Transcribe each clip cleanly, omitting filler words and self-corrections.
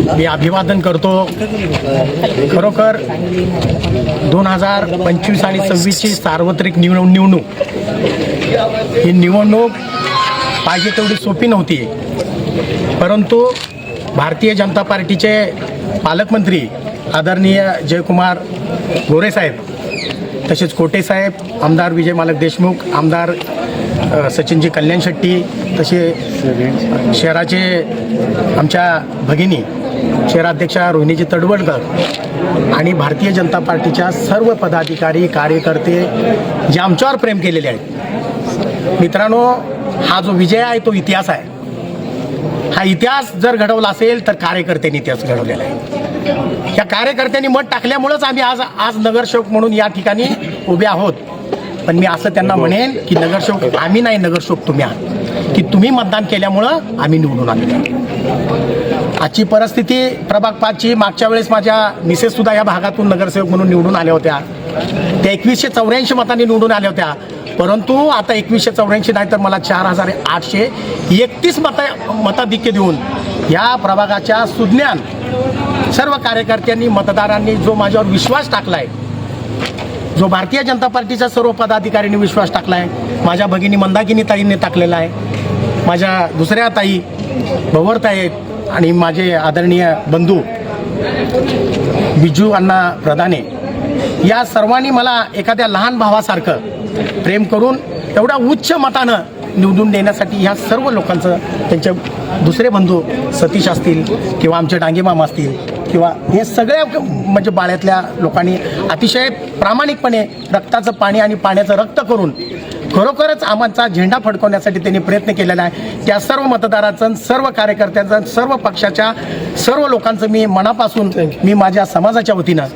मी अभिवादन करतो। खरोखर 2025 आणि 26ची सार्वत्रिक निवडणूक ही निवडणूक पाहिजे तेवढी सोपी नव्हती, परंतु भारतीय जनता पार्टीचे पालकमंत्री आदरणीय जयकुमार गोरे साहेब, तसेच कोटे साहेब, आमदार विजय मालक देशमुख, आमदार सचिनजी कल्याण शेट्टी, तसे शहराचे आमच्या भगिनी शहराध्यक्षा रोहिणीजी तडवळकर आणि भारतीय जनता पार्टीच्या सर्व पदाधिकारी कार्यकर्ते जे आमच्यावर प्रेम केलेले आहेत। मित्रांनो, हा जो विजय आहे तो इतिहास आहे। हा इतिहास जर घडवला असेल तर कार्यकर्त्यांनी इतिहास घडवलेला आहे। या कार्यकर्त्यांनी मत टाकल्यामुळेच आम्ही आज नगरसेवक म्हणून या ठिकाणी उभे आहोत। पण मी असं त्यांना म्हणेन की नगरसेवक आम्ही नाही, नगरसेवक तुम्ही आहात, की तुम्ही मतदान केल्यामुळं आम्ही निवडून आलेलो। आजची परिस्थिती प्रभाग 5ची, मागच्या वेळेस माझ्या मिसेससुद्धा या भागातून नगरसेवक म्हणून निवडून आल्या होत्या। त्या 2184 मतांनी निवडून आल्या होत्या, परंतु आता 2184 नाही तर मला 4831 मताधिक्य देऊन या प्रभागाच्या सुज्ञान सर्व कार्यकर्त्यांनी, मतदारांनी जो माझ्यावर विश्वास टाकला आहे, जो भारतीय जनता पार्टीच्या सर्व पदाधिकाऱ्यांनी विश्वास टाकला आहे, माझ्या भगिनी मंदाकिनी ताईंनी टाकलेला आहे, माझ्या दुसऱ्या ताई भवरताई आणि माझे आदरणीय बंधू बिजू अण्णा प्रधाने, या सर्वांनी मला एखाद्या लहान भावासारखं प्रेम करून एवढ्या उच्च मतानं निवडून देण्यासाठी ह्या सर्व लोकांचं, त्यांचे दुसरे बंधू सतीश असतील किंवा आमचे डांगे मामा असतील किंवा हे सगळ्या म्हणजे बाळ्यातल्या लोकांनी अतिशय प्रामाणिकपणे रक्ताचं पाणी आणि पाण्याचं रक्त करून खरोखरच आमचा झेंडा फडकवण्यासाठी त्यांनी प्रयत्न केलेला आहे। त्या सर्व मतदारांचं, सर्व कार्यकर्त्यांचं, सर्व पक्षाच्या सर्व लोकांचं मी मनापासून मी माझ्या समाजाच्या वतीनं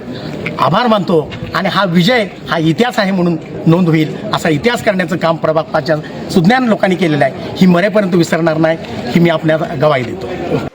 आभार मानतो। आणि हा विजय हा इतिहास आहे म्हणून नोंद होईल असा इतिहास करण्याचं काम प्रभाग 5च्या सुज्ञान लोकांनी केलेलं आहे। ही मरेपर्यंत विसरणार नाही, ही मी आपल्याला गवाही देतो।